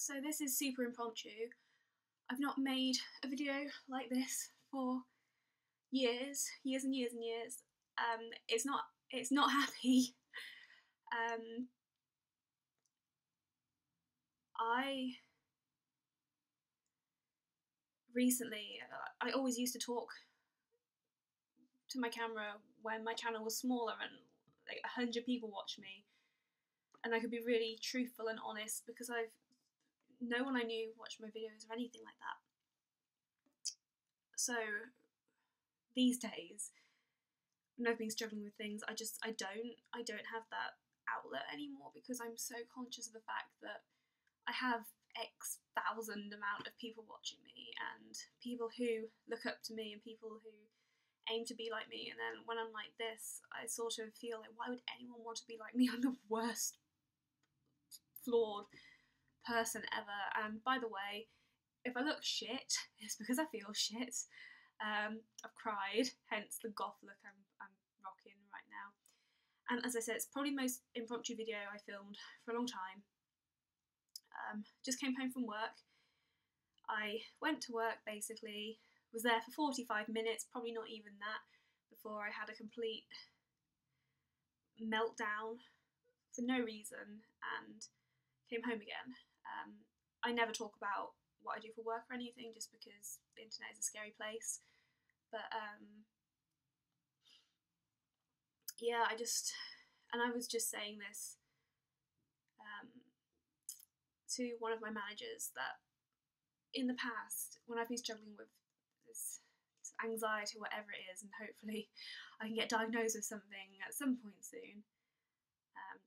So this is super impromptu. I've not made a video like this for years and years and years. It's not happy. I recently, I always used to talk to my camera when my channel was smaller and like 100 people watched me, and I could be really truthful and honest because no one I knew watched my videos or anything like that. So these days, when I've been struggling with things, I don't have that outlet anymore because I'm so conscious of the fact that I have X thousand amount of people watching me and people who look up to me and people who aim to be like me, and then when I'm like this, I sort of feel like, why would anyone want to be like me? I'm the worst flawed person ever. And by the way, if I look shit, it's because I feel shit. I've cried, hence the goth look I'm rocking right now. And as I said, it's probably the most impromptu video I filmed for a long time. Just came home from work. I went to work basically, was there for 45 minutes, probably not even that, before I had a complete meltdown for no reason and came home again. I never talk about what I do for work or anything just because the internet is a scary place. But yeah, I was just saying this to one of my managers that in the past, when I've been struggling with this anxiety, whatever it is, and hopefully I can get diagnosed with something at some point soon,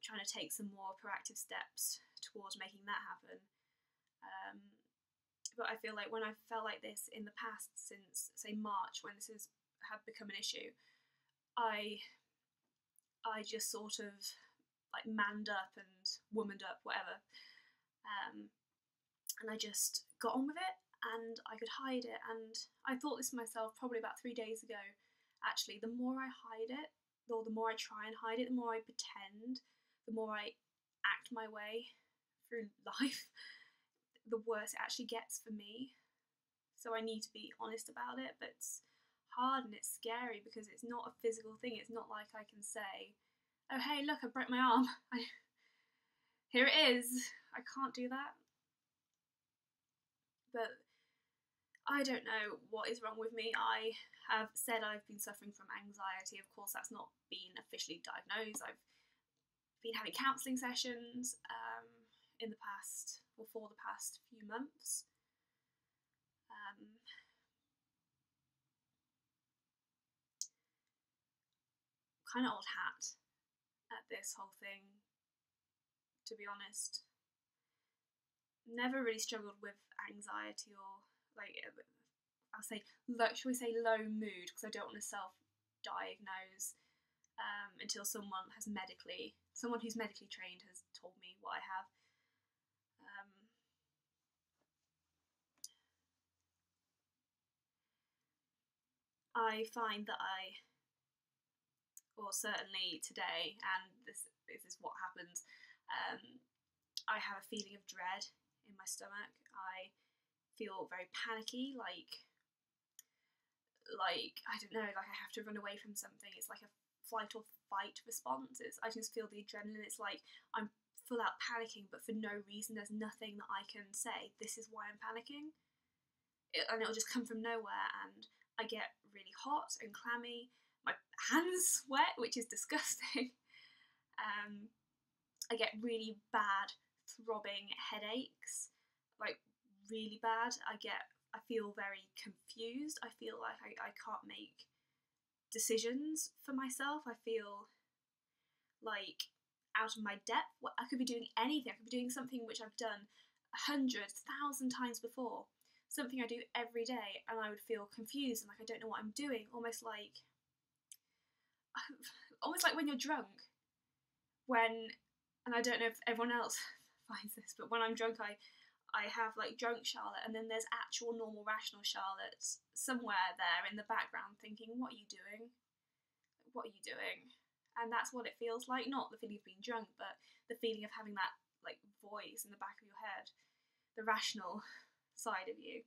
trying to take some more proactive steps towards making that happen. But I feel like when I've felt like this in the past, since say March, when this had become an issue, I just sort of like manned up and womaned up, whatever. And I just got on with it and I could hide it. And I thought this myself probably about 3 days ago. Actually, the more I hide it, or the more I try and hide it, the more I pretend, the more I act my way through life, the worse it actually gets for me. So I need to be honest about it, but it's hard and it's scary because it's not a physical thing. It's not like I can say, oh hey, look, I broke my arm. Here it is. I can't do that. But I don't know what is wrong with me. I have said I've been suffering from anxiety. Of course, that's not been officially diagnosed. I've been having counselling sessions in the past, or for the past few months. Kind of old hat at this whole thing, to be honest. Never really struggled with anxiety or like, shall we say low mood, because I don't want to self-diagnose until someone who's medically trained has told me what I have. I find that or certainly today, and this is what happens, I have a feeling of dread in my stomach. I feel very panicky, like I don't know, like I have to run away from something. It's like a flight or fight response. I just feel the adrenaline. It's like I'm full out panicking, but for no reason. There's nothing that I can say, this is why I'm panicking. And it'll just come from nowhere, and I get really hot and clammy. My hands sweat, which is disgusting. I get really bad throbbing headaches, like really bad. I feel very confused. I feel like I can't make decisions for myself. I feel like out of my depth. I could be doing anything. I could be doing something which I've done 100,000 times before, something I do every day, and I would feel confused and like I don't know what I'm doing, almost like when you're drunk, and I don't know if everyone else finds this, but when I'm drunk, I have like drunk Charlotte, and then there's actual normal rational Charlotte somewhere there in the background thinking, what are you doing? What are you doing? And that's what it feels like. Not the feeling of being drunk, but the feeling of having that like voice in the back of your head. the rational side of you.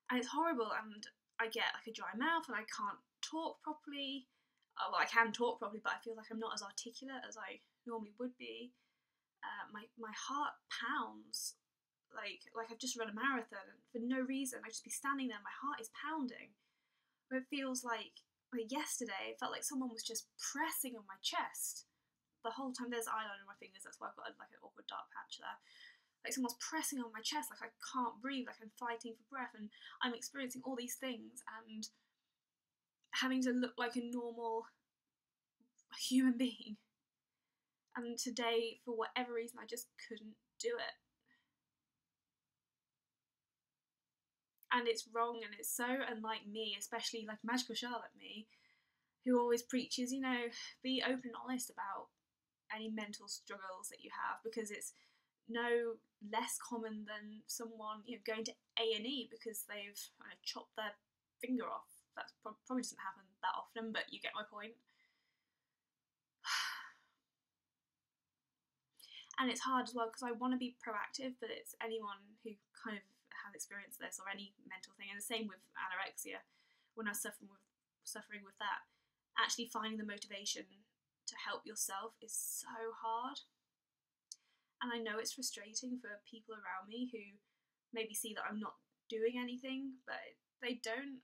And it's horrible, and I get like a dry mouth and I can't talk properly. Well, I can talk properly, but I feel like I'm not as articulate as I normally would be. My heart pounds like I've just run a marathon, and for no reason. I'd just be standing there, my heart is pounding. But it feels like yesterday, it felt like someone was just pressing on my chest the whole time. There's eyeliner on my fingers, that's why I've got like an awkward dark patch there. Like someone's pressing on my chest, like I can't breathe, like I'm fighting for breath, and I'm experiencing all these things and having to look like a normal human being. And today, for whatever reason, I just couldn't do it. And it's wrong, and it's so unlike me, especially like MagicalCharlotte me, who always preaches, you know, be open and honest about any mental struggles that you have, because it's no less common than someone, you know, going to A&E because they've chopped their finger off. That probably doesn't happen that often, but you get my point. And it's hard as well because I want to be proactive, but it's anyone who kind of has experienced this or any mental thing, and the same with anorexia. When I was suffering with that, actually finding the motivation to help yourself is so hard. And I know it's frustrating for people around me who maybe see that I'm not doing anything, but they don't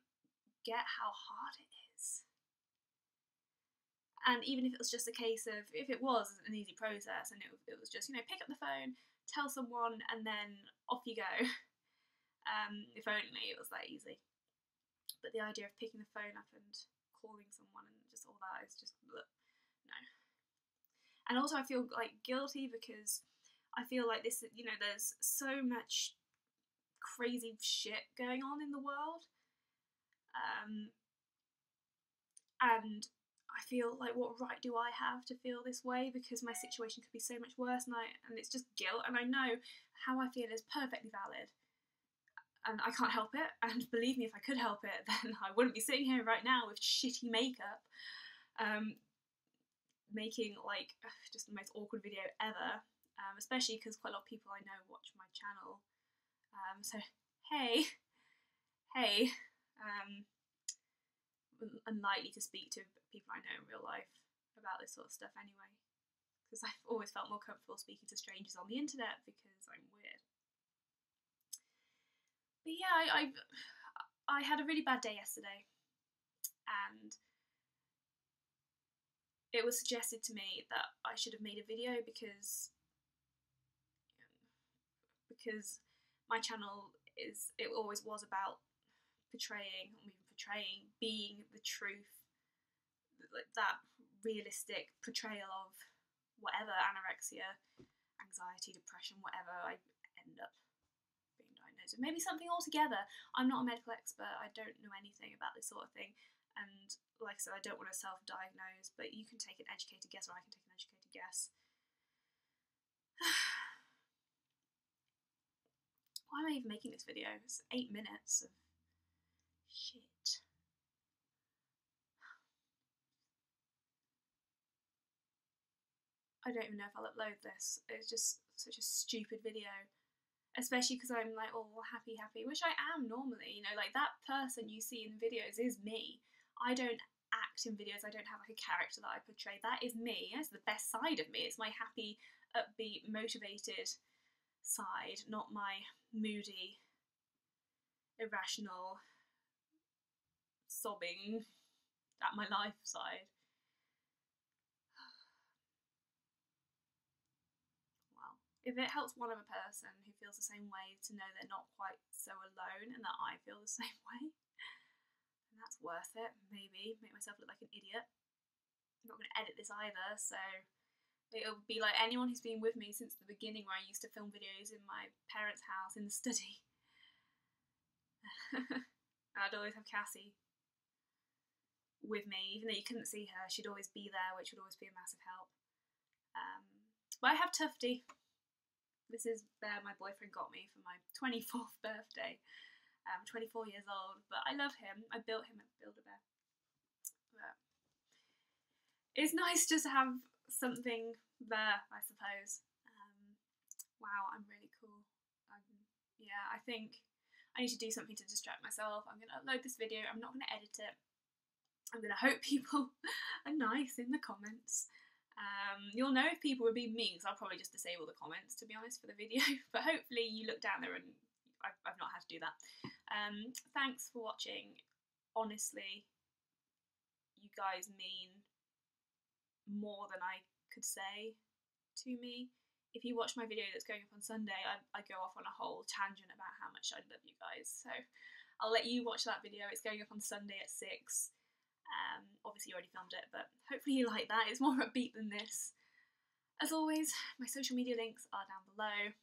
get how hard it is. And even if it was just a case of, if it was an easy process and it was just, you know, pick up the phone, tell someone, and then off you go. If only it was that easy. But the idea of picking the phone up and calling someone and just all that is just, no. And also I feel like guilty because I feel like this, you know, there's so much crazy shit going on in the world. And I feel like, what right do I have to feel this way? Because my situation could be so much worse, and it's just guilt. And I know how I feel is perfectly valid, and I can't help it. And believe me, if I could help it, then I wouldn't be sitting here right now with shitty makeup, making like just the most awkward video ever. Especially because quite a lot of people I know watch my channel. So hey, unlikely to speak to people I know in real life about this sort of stuff anyway, because I've always felt more comfortable speaking to strangers on the internet because I'm weird. But yeah, I had a really bad day yesterday, and it was suggested to me that I should have made a video because my channel always was about portraying being the truth, like that realistic portrayal of whatever anorexia, anxiety, depression, whatever I end up being diagnosed with. Maybe something altogether. I'm not a medical expert, I don't know anything about this sort of thing, and like I said, I don't want to self-diagnose, but you can take an educated guess, or I can take an educated guess. Why am I even making this video? It's 8 minutes of shit. I don't even know if I'll upload this. It's just such a stupid video. Especially because I'm like all happy, which I am normally. You know, like that person you see in videos is me. I don't act in videos. I don't have like a character that I portray. That is me. It's the best side of me. It's my happy, upbeat, motivated side, not my moody, irrational, sobbing at my life side. Well, if it helps one other person who feels the same way to know they're not quite so alone and that I feel the same way, then that's worth it. Maybe make myself look like an idiot. I'm not going to edit this either, so it'll be like anyone who's been with me since the beginning, where I used to film videos in my parents' house in the study. I'd always have Cassie with me, even though you couldn't see her, she'd always be there, which would always be a massive help. But I have Tufty. This is Bear my boyfriend got me for my 24th birthday. I'm 24 years old, but I love him. I built him at Build-A-Bear. But it's nice just to have something there, I suppose. Wow, I'm really cool. Yeah, I think I need to do something to distract myself. I'm going to upload this video. I'm not going to edit it. I'm going to hope people are nice in the comments. You'll know if people were being mean, because I'll probably just disable the comments, to be honest, for the video. But hopefully you look down there and I've not had to do that. Thanks for watching. Honestly, you guys mean more than I could say to me. If you watch my video that's going up on Sunday, I go off on a whole tangent about how much I love you guys. So I'll let you watch that video. It's going up on Sunday at 6. Obviously you already filmed it, but hopefully you like that. It's more upbeat than this. As always, my social media links are down below.